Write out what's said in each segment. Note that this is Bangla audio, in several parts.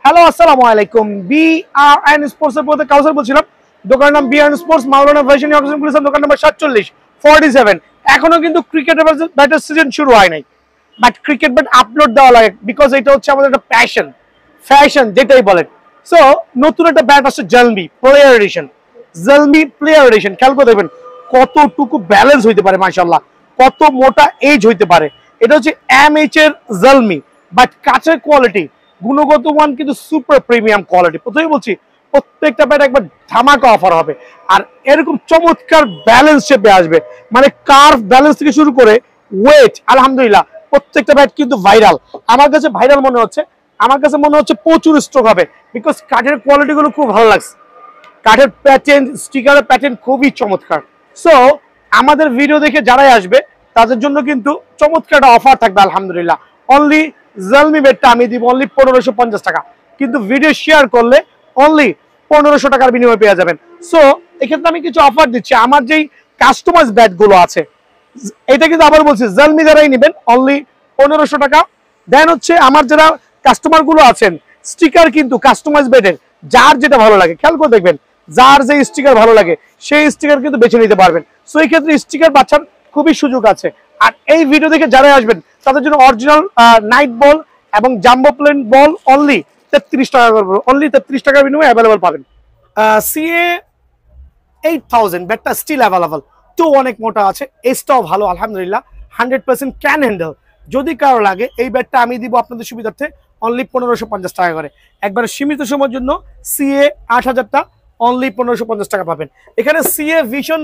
হ্যালো আসসালামু আলাইকুম। বিআরএন স্পোর্টস এর পথে কাউসার বলছিলাম। দোকানের নাম বিআরএন স্পোর্টস, মাওলানা ভার্সন অক্সিজেন পুলিশ, দোকান নাম্বার 4747। এখনো কিন্তু ক্রিকেট ব্যাটের সিজন শুরু হয় নাই, বাট ক্রিকেট ব্যাট আপলোড দেওয়া লাগে বিকজ এটা হচ্ছে আমাদের একটা প্যাশন, ফ্যাশন যেটাই বলেন। সো নতুন একটা ব্যাট আসছে জলমি প্লেয়ার এডিশন। জলমি প্লেয়ার এডিশন খেয়াল করে দেখবেন কতটুকু ব্যালেন্স হইতে পারে, মাশাআল্লাহ কত মোটা এজ হইতে পারে। এটা হচ্ছে এমএইচ এর জলমি, বাট কাচের কোয়ালিটি, গুণগত মান কিন্তু সুপার প্রিমিয়াম কোয়ালিটি। প্রথমেই বলছি প্রত্যেকটা ব্যাট একবার ধামাকা অফার হবে, আর এরকম চমৎকার ব্যালেন্স শেপে আসবে, মানে কার্ভ ব্যালেন্স থেকে শুরু করে ওয়েট, আলহামদুলিল্লাহ প্রত্যেকটা ব্যাট কিন্তু ভাইরাল। আমার কাছে ভাইরাল মনে হচ্ছে, আমার কাছে মনে হচ্ছে প্রচুর স্ট্রোক হবে, বিকজ কাঠের কোয়ালিটি গুলো খুব ভালো লাগছে। কাঠের প্যাটার্ন, স্টিকারের প্যাটার্ন খুবই চমৎকার। সো আমাদের ভিডিও দেখে যারাই আসবে তাদের জন্য কিন্তু চমৎকার একটা অফার থাকবে আলহামদুলিল্লাহ। অনলি জলমি বেডটা আমি দিব অনলি 1550 টাকা, কিন্তু ভিডিও শেয়ার করলে অনলি 1500 টাকার বিনিময়ে পেয়ে যাবেন। সো এক্ষেত্রে আমি কিছু অফার দিচ্ছি। আমার যেই কাস্টমাইজ ব্যাট গুলো আছে, এটা কিন্তু আবার বলছি জলমি যারাই নেবেন অনলি 1500 টাকা। দেন হচ্ছে আমার যারা কাস্টমার গুলো আছেন, স্টিকার কিন্তু কাস্টমাইজ বেডের যার যেটা ভালো লাগে, খেয়াল করে দেখবেন যার যে স্টিকার ভালো লাগে সেই স্টিকার কিন্তু বেছে নিতে পারবেন। সো এই ক্ষেত্রে স্টিকার বাছার খুবই সুযোগ আছে। আর এই ভিডিও দেখে যারা আসবেন তাদের জন্য অরিজিনাল নাইট বল এবং জাম্বো প্লেন বল অনলি 33 টাকা করবো, অনলি 33 টাকার বিনিময়ে অ্যাভেলেবল পাবেন। সিএ 8000 ব্যাটটা স্টিল অ্যাভেলেবল, তো অনেক মোটা আছে, এসটাও ভালো আলহামদুলিল্লাহ, 100% ক্যান হ্যান্ডেল। যদি কারো লাগে এই ব্যাটটা আমি দিব আপনাদের সুবিধার্থে অনলি 1550 টাকা করে। একবার সীমিত সময়ের জন্য সিএ 8000টা অনলি 1550 টাকা পাবেন। এখানে সিএ ভিশন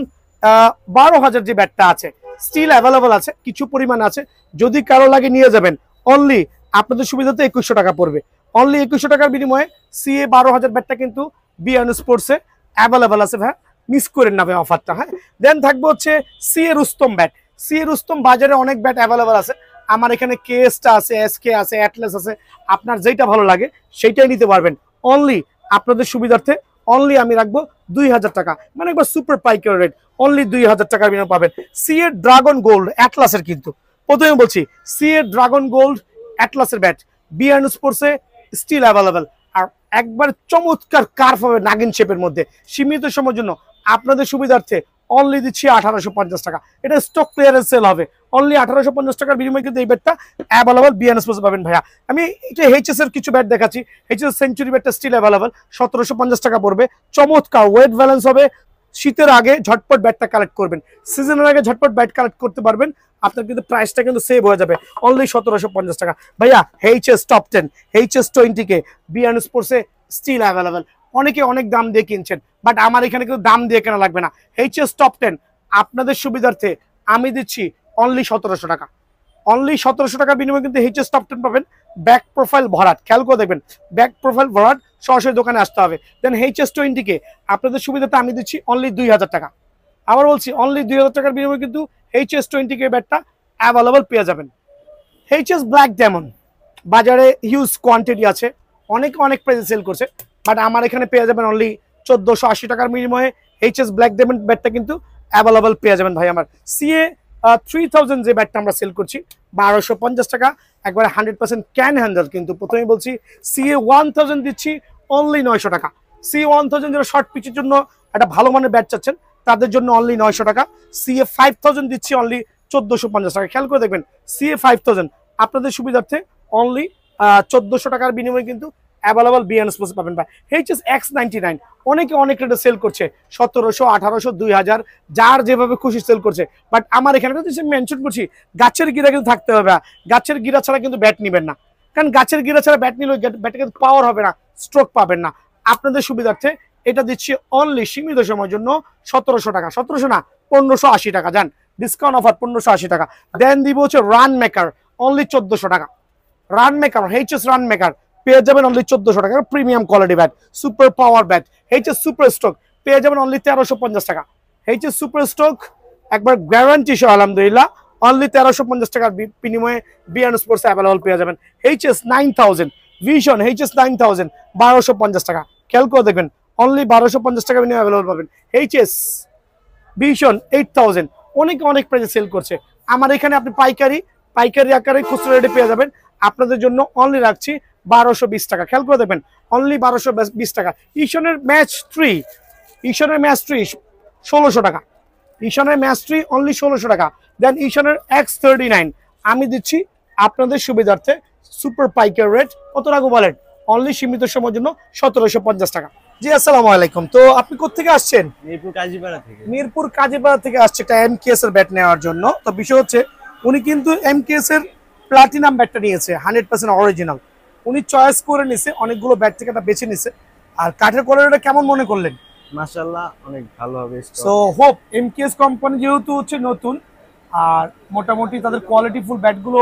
12000 যে ব্যাটটা আছে স্টিল অ্যাভেলেবল আছে, কিছু পরিমাণ আছে, যদি কারো লাগে নিয়ে যাবেন। অনলি আপনাদের সুবিধাতে 2100 টাকা পড়বে, অনলি 2100 টাকার বিনিময়ে সিএ 12000 ব্যাটটা কিন্তু বিআরএন স্পোর্টসে অ্যাভেলেবল আছে। ভাই মিস করেন না ভাই অফারটা। হ্যাঁ, দেন থাকবে হচ্ছে CA Rustam bat. CA Rustam বাজারে অনেক ব্যাট অ্যাভেলেবল আছে, আমার এখানে কেএসটা আছে, এসকে আছে, অ্যাটলাস আছে, আপনার যেটা ভালো লাগে সেইটাই নিতে পারবেন। অনলি আপনাদের সুবিধার্থে অনলি আমি রাখবো 2000 টাকা, মানে একবার সুপার পাইকারি রেট, অনলি 2000 টাকার বিনিময়ে পাবেন। সিএ ড্রাগন গোল্ড অ্যাটলাসের, কিন্তু প্রথমে বলছি সিএ ড্রাগন গোল্ড অ্যাটলাসের ব্যাট বিআরএন স্পোর্টসে স্টিল অ্যাভেলেবল, আর একবার চমৎকার কার্ভ হবে নাগিন শেপের মধ্যে। সীমিত সময়ের জন্য আপনাদের সুবিধার্থে অনলি দিচ্ছি 1850 টাকা, এটা স্টক ক্লিয়ারেন্স সেল হবে। অনলি 1850 টাকার বিনিময়ে কিন্তু এই ব্যাটটা অ্যাভেলেবল বিআরএন স্পোর্টসে পাবেন। ভাইয়া আমি এটা এইচএস এর কিছু ব্যাট দেখাচ্ছি, এইচএস সেঞ্চুরি ব্যাটটা স্টিল অ্যাভেলেবল, 1750 টাকা পড়বে, চমৎকার ওয়েট ব্যালেন্স হবে। শীতের আগে ঝটপট ব্যাটটা কালেক্ট করবেন, সিজনের আগে ঝটপট ব্যাট কালেক্ট করতে পারবেন, আপনার কিন্তু প্রাইসটা কিন্তু সেভ হয়ে যাবে। অনলি 1750 টাকা। ভাইয়া এইচএস টপ 10, এইচএস 20 কে বিআরএন স্পোর্টসে স্টিল অ্যাভেলেবল। অনেকে অনেক দাম দিয়ে কিনছেন, বাট আমার এখানে কিন্তু দাম দিয়ে কেনা লাগবে না। এইচএস টপ 10 আপনাদের সুবিধার্থে আমি দিচ্ছি অনলি 1700 টাকা, অনলি 1700 টাকার বিনিময়ে কিন্তু এইচএস টপ 10 পাবেন। ব্যাক প্রোফাইল ভরাট, খেয়াল করে দেখবেন ব্যাক প্রোফাইল ভরাট, সরাসরি দোকানে আসতে হবে। দেন এইচএস 20 কে আপনাদের সুবিধাতে আমি দিচ্ছি অনলি 2000 টাকা। আবার বলছি অনলি 2000 টাকার বিনিময়ে কিন্তু এইচএস 20 ব্যাটটা অ্যাভেলেবল পেয়ে যাবেন। এইচএস ব্ল্যাক ডায়মন্ড বাজারে হিউজ কোয়ান্টিটি আছে, অনেক অনেক প্রাইসে সেল করছে, বাট আমার এখানে পেয়ে যাবেন অনলি 1480 টাকার বিনিময়ে এইচএস ব্ল্যাক ডায়মন্ড ব্যাটটা কিন্তু অ্যাভেলেবল পেয়ে যাবেন। ভাই আমার সিএ 3000 যে ব্যাটটা আমরা সেল করছি 1250 টাকা, একবারে 100% ক্যান হ্যান্ডেল। কিন্তু প্রথমেই বলছি সিএ 1000 দিচ্ছি অনলি 900 টাকা। সিএ 1000 যারা শর্ট পিচের জন্য একটা ভালো মানের ব্যাট চাচ্ছেন তাদের জন্য অনলি 900 টাকা। সিএ 5000 দিচ্ছি অনলি 1450 টাকা। খেয়াল করে দেখবেন সিএ 5000 আপনাদের সুবিধার্থে অনলি 1400 টাকার বিনিময়ে কিন্তু অ্যাভেলেবল বিআরএন স্পোর্টস পাবেন। ভাই এইচএস X99 অনেকে অনেক রেটে সেল করছে, 1700, 1800, 2000, যার যেভাবে খুশি সেল করছে, বাট আমার এখানে কিন্তু মেনশন করছি গাছের গিরা কিন্তু থাকতে হবে। গাছের গিরা ছাড়া কিন্তু ব্যাট নিবেন না, কারণ গাছের গিরা ছাড়া ব্যাট নিলে ব্যাটে কিন্তু পাওয়ার হবে না, স্ট্রোক পাবেন না। আপনাদের সুবিধার্থে এটা দিচ্ছি অনলি সীমিত সময়ের জন্য 1700 টাকা, 1700 না 1580 টাকা। যান ডিসকাউন্ট অফার 1580 টাকা। দেন দিব হচ্ছে রান মেকার অনলি 1400 টাকা। Run maker HS run maker পেয়ে যাবেন অনলি 1400 টাকা, premium quality bat, super power bat. HS super stock পেয়ে যাবেন অনলি 1350 টাকা। এইচএস সুপার স্টক একবার গ্যারান্টি সহ আলহামদুলিল্লাহ অনলি 1350 টাকার বিনিময়ে বিআরএন স্পোর্টস অ্যাভেলেবল পেয়ে যাবেন। এইচএস 9000 ভিশন, এইচএস 9000 1250 টাকা। খেয়াল করে দেখবেন অনলি 1250 টাকা বিনিময়ে অ্যাভেলেবল পাবেন। এইচএস ভিশন 8000 অনেকে অনেক প্রাইসে সেল করছে, আমার এখানে আপনি পাইকারি আকারে খুচরা রেটে পেয়ে যাবেন। আপনাদের জন্য অনলি রাখছি 1220 টাকা। খেয়াল করে দেখবেন অনলি 1220 টাকা। ইশনের ম্যাচ 3, ইশনের ম্যাচ 3 1600 টাকা। ইশনের ম্যাচ 3 অনলি 1600 টাকা। দেন ইশনের X39 আমি দিচ্ছি আপনাদের সুবিধার্থে সুপার পাইকার রেট কত রাখবো বলেন? অনলি সীমিত সময়ের জন্য 1750 টাকা। জি আসসালামু আলাইকুম। তো আপনি কোথেকে আসছেন? মিরপুর কাজীপাড়া থেকে। মিরপুর কাজীপাড়া থেকে আসছে একটা এমকেএস এর ব্যাট নেওয়ার জন্য। তো বিষয় হচ্ছে উনি কিন্তু এমকেএস এর প্লাটিনাম ব্যাটটা নিয়েছে, 100% অরিজিনাল। উনি চয়েস করে নিছে, অনেকগুলো ব্যাট থেকে একটা বেছে নিছে। আর কাঠের কোয়ালিটিটা কেমন মনে করলেন? মাশাআল্লাহ অনেক ভালো হবে। সো হোপ এমকেএস কোম্পানি যেহেতু হচ্ছে নতুন, আর মোটামুটি তাদের কোয়ালিটিফুল ব্যাটগুলো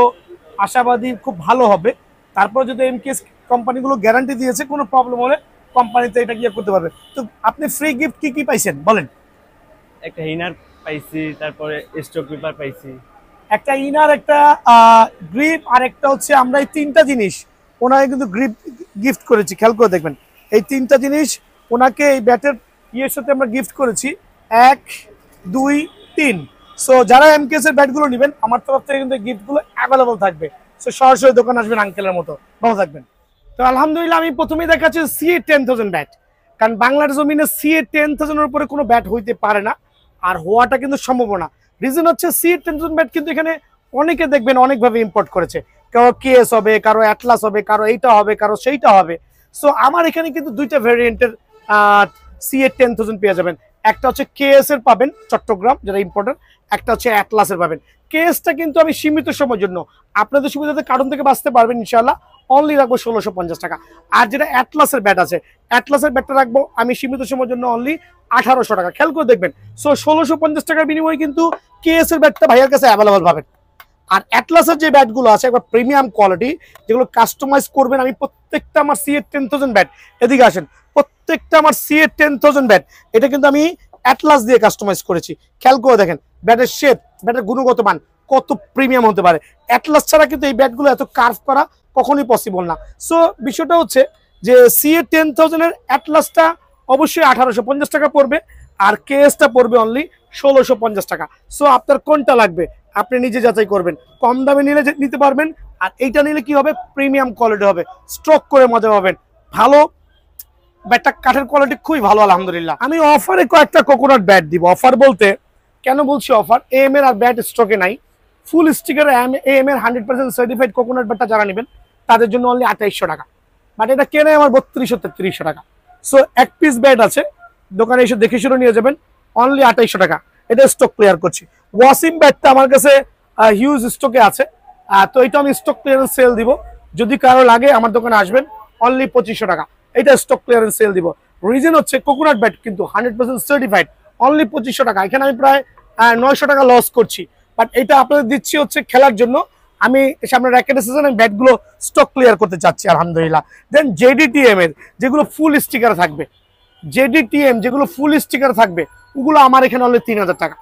আশাবাদী খুব ভালো হবে। তারপর যদি এমকেএস কোম্পানিগুলো গ্যারান্টি দিয়েছে কোনো প্রবলেম হলে কোম্পানিতে এটা গিয়ে করতে পারবে। তো আপনি ফ্রি গিফট কি কি পাইছেন বলেন? একটা হিনার পাইছি, তারপরে স্টক পেপার পাইছি, একটা ইনার, একটা গ্রিপ, আর একটা হচ্ছে আমরা এই তিনটা জিনিস ওনাকে কিন্তু গ্রিপ গিফট করেছি। খেয়াল করে দেখবেন এই তিনটা জিনিস ওনাকে এই ব্যাটের ইয়ের সাথে আমরা গিফট করেছি, 1 2 3। সো যারা এমকেএস এর ব্যাটগুলো নেবেন আমার তরফ থেকে কিন্তু গিফটগুলো অ্যাভেলেবল থাকবে। সো সরাসরি দোকান আসবেন আঙ্কেলের মতো। ভালো থাকবেন। তো আলহামদুলিল্লাহ আমি প্রথমেই দেখাচ্ছি CA10000 ব্যাট, কারণ বাংলার জমিনে CA10000 এর উপরে কোনো ব্যাট হইতে পারে না, আর হওয়াটা কিন্তু সম্ভব না। রিজন হচ্ছে CA10000 ব্যাট কিন্তু এখানে অনেকে দেখবেন অনেকভাবে ইম্পোর্ট করেছে। কারো কেএস হবে, কারো অ্যাটলাস হবে, কারো এইটা হবে, কারো সেইটা হবে। সো আমার এখানে কিন্তু দুইটা ভ্যারিয়েন্টের CA10000 পেয়ে যাবেন। একটা হচ্ছে কেএস এর পাবেন চট্টগ্রাম যেটা ইম্পোর্টার, একটা হচ্ছে অ্যাটলাসের পাবেন। কেএসটা কিন্তু আমি সীমিত সময়ের জন্য আপনাদের সুবিধাতে কার্টুন থেকে বাঁচতে পারবেন ইনশাআল্লাহ, অনলি রাখবো 1650 টাকা। আর যেটা অ্যাটলাসের ব্যাট আছে, অ্যাটলাসের ব্যাটটা রাখবো আমি সীমিত সময়ের জন্য অনলি 1800 টাকা। খেয়াল করে দেখবেন। সো 1650 টাকার বিনিময়ে কিন্তু কেএস এর ব্যাটটা ভাইয়ার কাছে অ্যাভেলেবল পাবেন। আর অ্যাটলাসের যে ব্যাটগুলো আছে একবার প্রিমিয়াম কোয়ালিটি, যেগুলো কাস্টমাইজ করবেন, আমি প্রত্যেকটা আমার CA10000 ব্যাট, এদিকে আসেন, প্রত্যেকটা আমার CA10000 ব্যাট এটা কিন্তু আমি অ্যাটলাস দিয়ে কাস্টমাইজ করেছি। খেয়াল করে দেখেন ব্যাটের শেপ, ব্যাটের গুণগত মান কত প্রিমিয়াম হতে পারে। অ্যাটলাস ছাড়া কিন্তু এই ব্যাটগুলো এত কার্ভ করা কখনোই পসিবল না। সো বিষয়টা হচ্ছে যে CA10000 এর অ্যাটলাসটা অবশ্যই 1850 টাকা পড়বে, আর কেএসটা পড়বে অনলি 1650 টাকা। সো আপনার কোনটা লাগবে আপনি নিজে যাচাই করবেন। কম দামে নিলে নিতে পারবেন, আর এইটা নিলে কি হবে, প্রিমিয়াম কোয়ালিটি হবে, স্ট্রোক করে মজা পাবেন। ভালো ব্যাটটা, কাঠের কোয়ালিটি খুবই ভালো আলহামদুলিল্লাহ। আমি অফারে কয়েকটা কোকোনাট ব্যাট দিব। অফার বলতে কেন বলছি অফার, AM এর আর ব্যাট স্টকে নাই। ফুল স্টিকার AM এর 100% সার্টিফাইড কোকোনাট ব্যাটটা যারা নেবেন তাদের জন্য অনলি 2800 টাকা। বাট এটা কেনে আমার 3200-3300 টাকা। সো এক পিস ব্যাট আছে, দোকানে এসে দেখে শুনে নিয়ে যাবেন, অনলি 2800 টাকা। এটা স্টক ক্লিয়ার করছি। ওয়াসিম ব্যাটটা আমার কাছে হিউজ স্টকে আছে, তো এটা আমি স্টক ক্লিয়ারেন্স সেল দিব। যদি কারো লাগে আমার দোকানে আসবেন, অনলি 2500 টাকা। এটা স্টক ক্লিয়ারেন্স সেল দিব। রিজন হচ্ছে কোকোনাট ব্যাট কিন্তু 100% সার্টিফাইড, অনলি 2500 টাকা। এখানে আমি প্রায় 900 টাকা লস করছি, বাট এটা আপনাদের দিচ্ছি হচ্ছে খেলার জন্য। আমি সামনে র্যাকেটের সিজনে ব্যাটগুলো স্টক ক্লিয়ার করতে চাচ্ছি আলহামদুলিল্লাহ। দেন JDTM এর যেগুলো ফুল স্টিকার থাকবে, JDTM যেগুলো ফুল স্টিকার থাকবে ওগুলো আমার এখানে অনলি 3000 টাকা।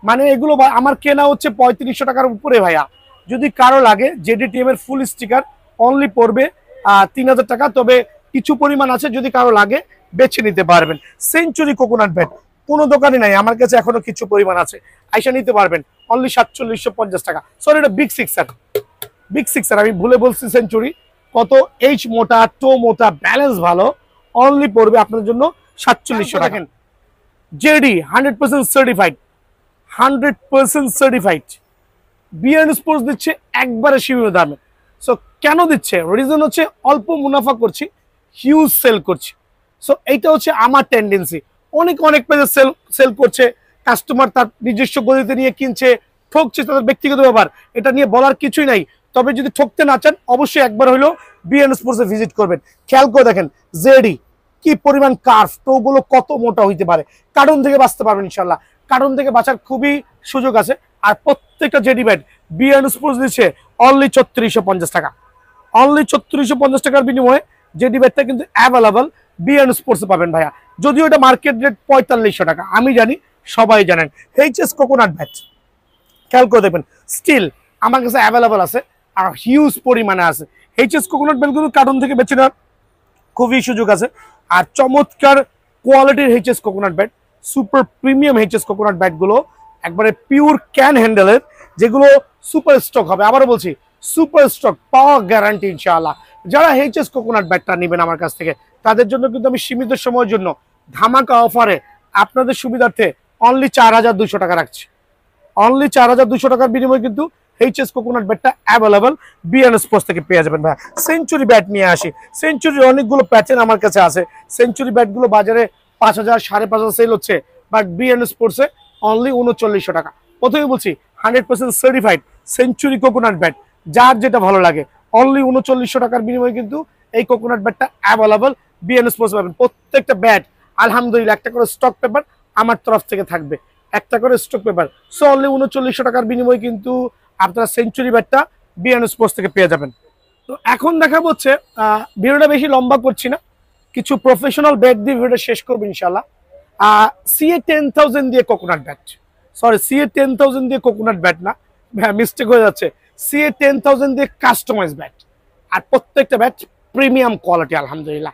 মানে এগুলো আমার কেনা হচ্ছে 3500 টাকার উপরে ভাইয়া। যদি কারো লাগে JDTM এর ফুল স্টিকার অনলি পড়বে 3000 টাকা। তবে কিছু পরিমাণ আছে, যদি কারো লাগে বেছে নিতে পারবেন। সেঞ্চুরি কোকোনাট ব্যাট কোনো দোকানে নাই, আমার কাছে এখনো কিছু পরিমাণ আছে, আইসা নিতে পারবেন অনলি 4750 টাকা। সরি এটা বিগ সিক্সার, বিগ সিক্সার আমি ভুলে বলছি সেঞ্চুরি। কত এইচ মোটা, টো মোটা, ব্যালেন্স ভালো, অনলি পড়বে আপনাদের জন্য 4700 টাকা। JD 100% certified, 100% certified. BN sports দিচ্ছে একবারে সীমিত দামে। সো কেন দিচ্ছে, রিজন হচ্ছে অল্প মুনাফা করছি, হিউজ সেল করছি। সো এইটা হচ্ছে আমার টেন্ডেন্সি। অনেক অনেক পেজে সেল করছে, কাস্টমার তার নিজস্ব গতিতে নিয়ে কিনছে, ঠকছে, তাদের ব্যক্তিগত ব্যাপার, এটা নিয়ে বলার কিছুই নাই। তবে যদি ঠকতে না চান অবশ্যই একবার হলেও বিএন স্পোর্টসে ভিজিট করবেন। খেয়াল করে দেখেন জেডি কি পরিমাণ কার্ভ, টোগুলো কত মোটা হইতে পারে। কার্টুন থেকে বাঁচতে পারবেন ইনশাল্লাহ, কার্টুন থেকে বাঁচার খুবই সুযোগ আছে। আর প্রত্যেকটা জেডি ব্যাট বিএন স্পোর্টস দিচ্ছে অনলি 3650 টাকা। অনলি 3650 টাকার বিনিময়ে জেডি ব্যাটটা কিন্তু অ্যাভেলেবল বিএন স্পোর্টসে পাবেন ভাইয়া। যদিও এটা মার্কেট রেট 4500 টাকা, আমি জানি সবাই জানেন। এইচএস কোকোনাট ব্যাট খেয়াল করে দেখবেন, স্টিল আমার কাছে অ্যাভেলেবল আছে আর হিউজ পরিমাণে আছে। এইচএস কোকোনাট ব্যাটগুলো কার্টুন থেকে বেছে নেওয়ার খুবই সুযোগ আছে। আর চমৎকার কোয়ালিটির HS coconut bat, super premium HS coconut ব্যাটগুলো একবারে পিওর ক্যান হ্যান্ডেলের, যেগুলো সুপার স্টক হবে। আবারও বলছি সুপার স্টক, পাওয়ার গ্যারান্টি ইনশাআল্লাহ। যারা এইচএস কোকোনাট ব্যাটটা নেবেন আমার কাছ থেকে তাদের জন্য কিন্তু আমি সীমিত সময়ের জন্য ধামাকা অফারে আপনাদের সুবিধার্থে অনলি 4200 টাকা রাখছি। অনলি 4200 টাকার বিনিময়ে কিন্তু এইচএস কোকোনাট ব্যাটটা অ্যাভেলেবল বিএন স্পোর্টস থেকে পেয়ে যাবেন ভাই। সেঞ্চুরি ব্যাট নিয়ে আসি। সেঞ্চুরির অনেকগুলো প্যাটার্ন আমার কাছে আছে। সেঞ্চুরি ব্যাটগুলো বাজারে 5000 5,500 সেল হচ্ছে, বাট বিএন স্পোর্টসে অনলি 3900 টাকা। প্রথমে বলছি 100% সার্টিফাইড সেঞ্চুরি কোকোনাট ব্যাট, যার যেটা ভালো লাগে অনলি 3900 টাকার বিনিময়ে কিন্তু এই কোকোনাট ব্যাটটা অ্যাভেলেবল বিএন স্পোর্টস পাবেন। প্রত্যেকটা ব্যাট আলহামদুলিল্লাহ একটা করে স্টক পেপার আমার তরফ থেকে থাকবে, একটা করে স্টক পেপার। সো অনলি 3900 টাকার বিনিময়ে কিন্তু আপনারা সেঞ্চুরি ব্যাটটা বিএন স্পোর্টস থেকে পেয়ে যাবেন। তো এখন দেখা হচ্ছে ভিডিওটা বেশি লম্বা করছি না, কিছু প্রফেশনাল ব্যাট দিয়ে ভিডিওটা শেষ করবো ইনশাল্লাহ। সিএ 10,000 দিয়ে কোকোনাট ব্যাট, সরি সিএ 10,000 দিয়ে কোকোনাট ব্যাট না, মিস্টেক হয়ে যাচ্ছে, সিএ 10,000 দিয়ে কাস্টমাইজ ব্যাট। আর প্রত্যেকটা ব্যাট প্রিমিয়াম কোয়ালিটি আলহামদুলিল্লাহ।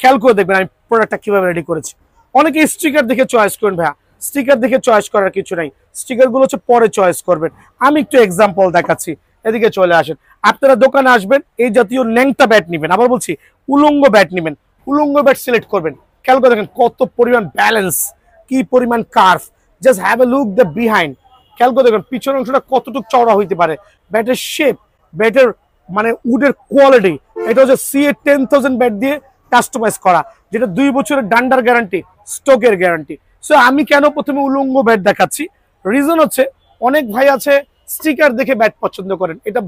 খেয়াল করে দেখবেন আমি প্রোডাক্টটা কিভাবে রেডি করেছি। অনেকে স্টিকার দেখে চয়েস করেন ভাইয়া, স্টিকার দেখে চয়েস করার কিছু নাই, স্টিকারগুলো হচ্ছে পরে চয়েস করবেন। আমি একটু এক্সাম্পল দেখাচ্ছি, এদিকে চলে আসেন। আপনারা দোকানে আসবেন, এই জাতীয় ন্যাংটা ব্যাট নেবেন, আবার বলছি উলঙ্গ ব্যাট নেবেন, উলঙ্গ ব্যাট সিলেক্ট করবেন। খেয়াল করে দেখেন কত পরিমাণ ব্যালেন্স, কি পরিমাণ curve, just have a look the behind. খেয়াল করে দেখেন পিছনের অংশটা কতটুকু চওড়া হইতে পারে, ব্যাটের শেপ, ব্যাটের মানে উডের কোয়ালিটি। এটা হচ্ছে সিএ 10,000 ব্যাট দিয়ে কাস্টমাইজ করা, যেটা 2 বছরের ডান্ডার গ্যারান্টি, স্টকের গ্যারান্টি। সো আমি কেন প্রথমে উলঙ্গ ব্যাট দেখাচ্ছি, রিজন হচ্ছে অনেক ভাই আছে স্টিকার দেখে ব্যাট পছন্দ করেন, এটা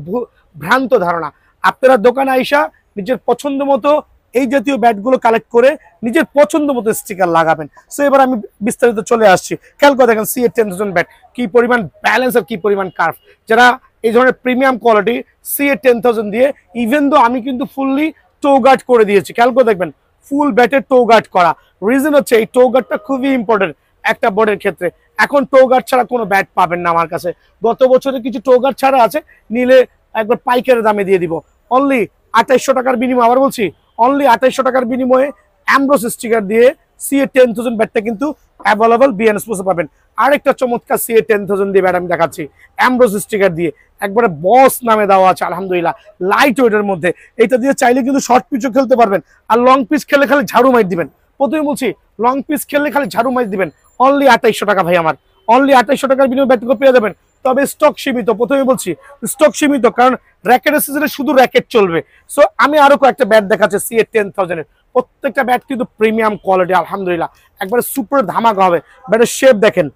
ভ্রান্ত ধারণা। আপনারা দোকানে আইসা নিজের পছন্দ মতো এই জাতীয় ব্যাটগুলো কালেক্ট করে নিজের পছন্দ মতো স্টিকার লাগাবেন। সো এবার আমি বিস্তারিত চলে আসছি। খেয়াল করে দেখেন সিএ 10,000 ব্যাট কি পরিমাণ ব্যালেন্স আর কি পরিমাণ কার্ভ। যারা এই ধরনের প্রিমিয়াম কোয়ালিটি সিএ 10,000 দিয়ে, ইভেন দো আমি কিন্তু ফুললি টো গার্ড করে দিয়েছি। খেয়াল করে দেখবেন ফুল ব্যাটের টো গার্ড করা। রিজন হচ্ছে এই টো গার্ডটা খুবই ইম্পর্টেন্ট একটা বোর্ডের ক্ষেত্রে। এখন টো গার্ড ছাড়া কোনো ব্যাট পাবেন না আমার কাছে। গত বছরে কিছু টো গার্ড ছাড়া আছে, নিলে একবার পাইকারি দামে দিয়ে দিব অনলি 2800 টাকার বিনিময়ে। আবার বলছি অনলি 2800 টাকার বিনিময়ে অ্যামব্রোস স্টিকার দিয়ে সিএ 10,000 ব্যাটটা কিন্তু অ্যাভেলেবল বিএন স্পোর্টসে পাবেন। আরেকটা চমৎকার সিএ 10,000 দিয়ে ব্যাট আমি দেখাচ্ছি, অ্যামব্রোস স্টিকার দিয়ে, একবারে বস নামে দেওয়া আছে আলহামদুলিল্লাহ, লাইট ওয়েটের মধ্যে। এটা দিয়ে চাইলে কিন্তু শর্ট পিচও খেলতে পারবেন, আর লং পিচ খেলে খালি ঝাড়ু মাইর দিবেন। প্রথমে বলছি লং পিচ খেললে খালি ঝাড়ু মাইর দিবেন। অনলি 2800 টাকা ভাই আমার, অনলি 2800 টাকার বিনিময়ে ব্যাটগুলো পেয়ে যাবেন। তবে স্টক সীমিত, প্রথমে বলছি স্টক সীমিত, কারণ র্যাকেটের সিজনে শুধু র্যাকেট চলবে। সো আমি আরো কয়েকটা ব্যাট দেখাচ্ছি সিএ 10,000 এর। প্রত্যেকটা ব্যাট কিন্তু প্রিমিয়াম কোয়ালিটি আলহামদুলিল্লাহ, একবারে সুপার ধামাকা হবে। ব্যাটের শেপ দেখেন,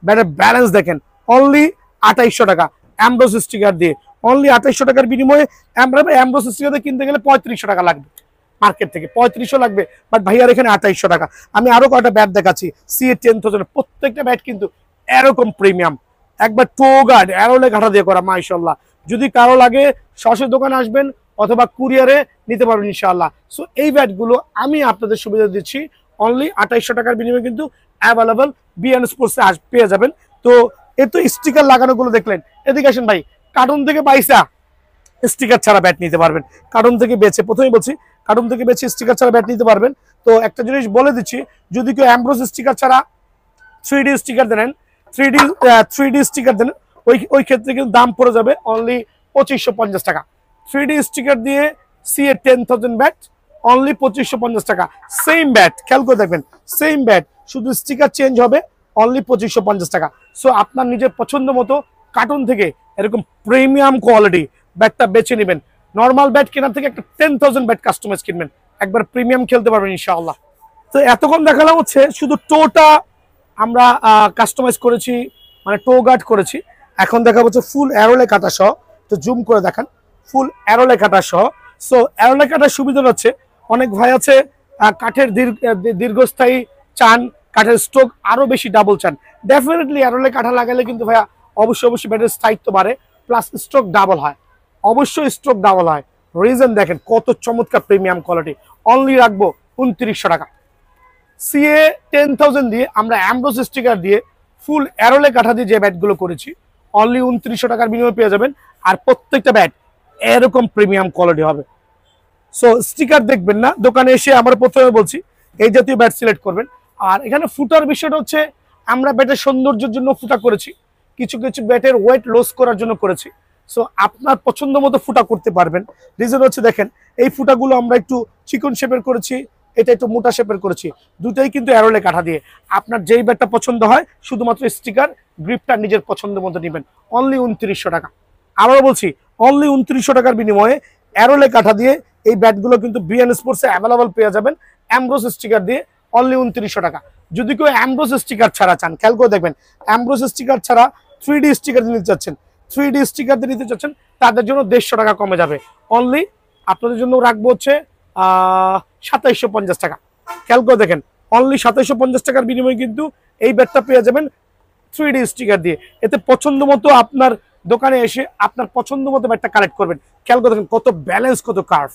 ব্যাটের ব্যালেন্স দেখেন। অনলি 2800 টাকা অ্যামব্রোস স্টিকার দিয়ে, অনলি 2800 টাকার বিনিময়ে। অ্যামব্রোস স্টিকার দিয়ে কিনতে গেলে 3500 টাকা লাগবে, মার্কেট থেকে 3500 লাগবে, বাট ভাইয়ার এখানে 2800 টাকা। আমি আরো কয়েকটা ব্যাট দেখাচ্ছি সিএ 10,000। প্রত্যেকটা ব্যাট কিন্তু এরকম প্রিমিয়াম, একবার টো গার্ড অ্যারোলে ঘাটা দিয়ে করা মাশাআল্লাহ। যদি কারো লাগে সরাসরি দোকানে আসবেন অথবা কুরিয়ারে নিতে পারবেন ইনশাআল্লাহ। সো এই ব্যাটগুলো আমি আপনাদের সুবিধা দিচ্ছি অনলি 2800 টাকার বিনিময়ে কিন্তু অ্যাভেলেবল বিএন স্পোর্টসে পেয়ে যাবেন। তো এ তো স্টিকার লাগানোগুলো দেখলেন, এদিকে আসেন ভাই, কার্টুন থেকে পাইসা স্টিকার ছাড়া ব্যাট নিতে পারবেন। কার্টুন থেকে বেছে, প্রথমেই বলছি কার্টুন থেকে বেছে স্টিকার ছাড়া ব্যাট নিতে পারবেন। তো একটা জিনিস বলে দিচ্ছি, যদি কেউ অ্যামব্রোস স্টিকার ছাড়া 3D স্টিকার দেন, 3D স্টিকার দেন, ওই ক্ষেত্রে কিন্তু দাম পড়ে যাবে অনলি 2550 টাকা। 3D স্টিকার দিয়ে সিএ 10,000 ব্যাট অনলি 2550 টাকা। সেম ব্যাট, খেয়াল করে দেখবেন সেম ব্যাট, শুধু স্টিকার চেঞ্জ হবে, অনলি 2550 টাকা। সো আপনার নিজের পছন্দ মতো কার্টুন থেকে এরকম প্রিমিয়াম কোয়ালিটি ব্যাটটা বেছে নেবেন। নর্মাল ব্যাট কেনার থেকে একটা 10,000 ব্যাট কাস্টমাইজ কিনবেন, একবার প্রিমিয়াম খেলতে পারবেন ইনশাআল্লাহ। তো এতক্ষণ দেখালাম হচ্ছে শুধু টোটা আমরা কাস্টমাইজ করেছি, মানে টো গার্ড করেছি। এখন দেখা হচ্ছে ফুল অ্যারোলে কাটা সহ, তো জুম করে দেখান, ফুল অ্যারোলে কাটা সহ। সো অ্যারোলে কাটার সুবিধা হচ্ছে অনেক ভাই আছে কাঠের দীর্ঘস্থায়ী চান, কাঠের স্ট্রোক আরো বেশি ডাবল চান। ডেফিনেটলি অ্যারোলে কাঠা লাগালে কিন্তু ভাইয়া অবশ্যই ব্যাটের স্থায়িত্ব বাড়ে, প্লাস স্ট্রোক ডাবল হয়, অবশ্যই স্ট্রোক ডাবল হয়। রিজন দেখেন কত চমৎকার প্রিমিয়াম কোয়ালিটি। অনলি রাখবো 2900 টাকা। সিএ 10,000 দিয়ে আমরা অ্যামব্রোস স্টিকার দিয়ে ফুল অ্যারোলে কাঠা দিয়ে যে ব্যাটগুলো করেছি অনলি 2900 টাকার বিনিময়ে পেয়ে যাবেন। আর প্রত্যেকটা ব্যাট এরকম প্রিমিয়াম কোয়ালিটি হবে। সো স্টিকার দেখবেন না, দোকানে এসে আমরা প্রথমে বলছি এই জাতীয় ব্যাট সিলেক্ট করবেন। আর এখানে ফুটার বিষয়টা হচ্ছে আমরা ব্যাটের সৌন্দর্যের জন্য ফুটা করেছি, কিছু কিছু ব্যাটের ওয়েট লস করার জন্য করেছি। সো আপনার পছন্দ মতো ফুটা করতে পারবেন। রিজন হচ্ছে দেখেন এই ফুটাগুলো আমরা একটু চিকন শেপের করেছি, এটা একটু মোটা শেপের করেছি, দুটাই কিন্তু অ্যারোলে কাঠা দিয়ে। আপনার যেই ব্যাটটা পছন্দ হয় শুধুমাত্র স্টিকার গ্রিপটা নিজের পছন্দ মতো নেবেন, অনলি 2900 টাকা। আবারও বলছি, অনলি 2900 টাকার বিনিময়ে অ্যারোলে কাঠা দিয়ে এই ব্যাটগুলো কিন্তু বিএন স্পোর্টসে অ্যাভেলেবল পেয়ে যাবেন অ্যামব্রোস স্টিকার দিয়ে, অনলি 2900 টাকা। যদি কেউ অ্যামব্রোস স্টিকার ছাড়া চান, খেয়াল করে দেখবেন, অ্যামব্রোস স্টিকার ছাড়া 3D স্টিকার নিতে চাচ্ছেন, 3D স্টিকার দিয়ে নিতে চাচ্ছেন, তাদের জন্য 150 টাকা কমে যাবে। অনলি আপনাদের জন্য রাখবো হচ্ছে 2750 টাকা। খেয়াল করে দেখেন, অনলি 2750 টাকার বিনিময়ে কিন্তু এই ব্যাটটা পেয়ে যাবেন 3D স্টিকার দিয়ে। এতে পছন্দ মতো আপনার দোকানে এসে আপনার পছন্দ মতো ব্যাটটা কালেক্ট করবেন। খেয়াল করে দেখেন কত ব্যালেন্স, কত কার্ভ।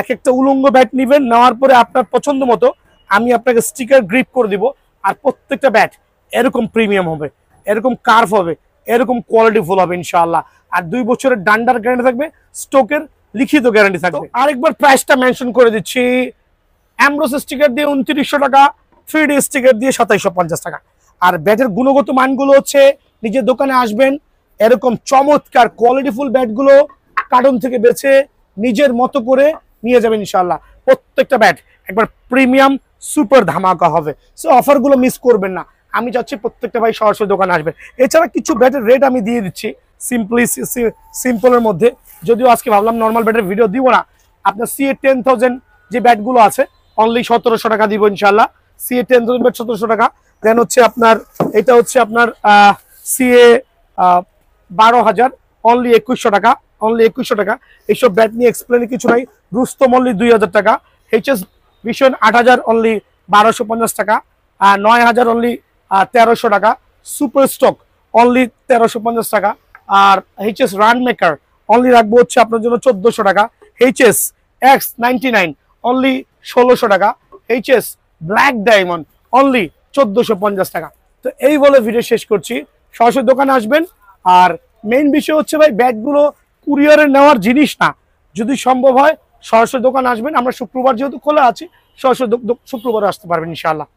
এক একটা উলঙ্গ ব্যাট নেবেন, নেওয়ার পরে আপনার পছন্দ মতো আমি আপনাকে স্টিকার গ্রিপ করে দিব। আর প্রত্যেকটা ব্যাট এরকম প্রিমিয়াম হবে, এরকম কার্ভ হবে, এরকম কোয়ালিটি ফুল হবে ইনশাআল্লাহ। আর 2 বছরের ডান্ডার গ্যারান্টি থাকবে, স্টোকের লিখিত গ্যারান্টি থাকবে। আরেকবার প্রাইসটা মেনশন করে দিচ্ছি, অ্যামব্রোস স্টিকার দিয়ে 2900 টাকা, 3D স্টিকার দিয়ে 2750 টাকা। আর ব্যাটের গুণগত মানগুলো হচ্ছে, নিজের দোকানে আসবেন, এরকম চমৎকার কোয়ালিটিফুল ব্যাটগুলো কার্টন থেকে বেছে নিজের মতো করে নিয়ে যাবেন ইনশাআল্লাহ। প্রত্যেকটা ব্যাট একবার প্রিমিয়াম সুপার ধামাকা হবে। সো অফারগুলো মিস করবেন না। আমি চাচ্ছি প্রত্যেকটা ভাই সরাসরি দোকানে আসবেন। এছাড়া কিছু ব্যাটের রেট আমি দিয়ে দিচ্ছি সিম্পলের মধ্যে, যদিও আজকে ভাবলাম নর্মাল ব্যাটের ভিডিও দিব না। আপনার CA 10000 যে ব্যাটগুলো আছে অনলি 1700 টাকা দিব ইনশাআল্লাহ। CA 10000 ব্যাট 1700 টাকা। দেন হচ্ছে আপনার এটা হচ্ছে আপনার CA 12000 অনলি 2100 টাকা, অনলি 2100 টাকা। এইসব ব্যাট নিয়ে এক্সপ্লেনের কিছু নাই। রুস্তম অনলি 2000 টাকা, HS ভিশন 8000 অনলি 1250 টাকা, 9000 অনলি 1300 টাকা, সুপার স্টক অনলি 1350 টাকা। আর HS রান মেকার অনলি রাখবো হচ্ছে আপনার জন্য 1400 টাকা। HS X99 অনলি 1600 টাকা। HS ব্ল্যাক ডায়মন্ড অনলি 1450 টাকা। তো এই বলে ভিডিও শেষ করছি। সরাসরি দোকানে আসবেন। আর মেইন বিষয় হচ্ছে ভাই, ব্যাটগুলো কুরিয়ারে নেওয়ার জিনিস না, যদি সম্ভব হয় সরাসরি দোকানে আসবেন। আমরা শুক্রবার যেহেতু খোলা আছি, সরাসরি শুক্রবার আসতে পারবেন ইনশাআল্লাহ।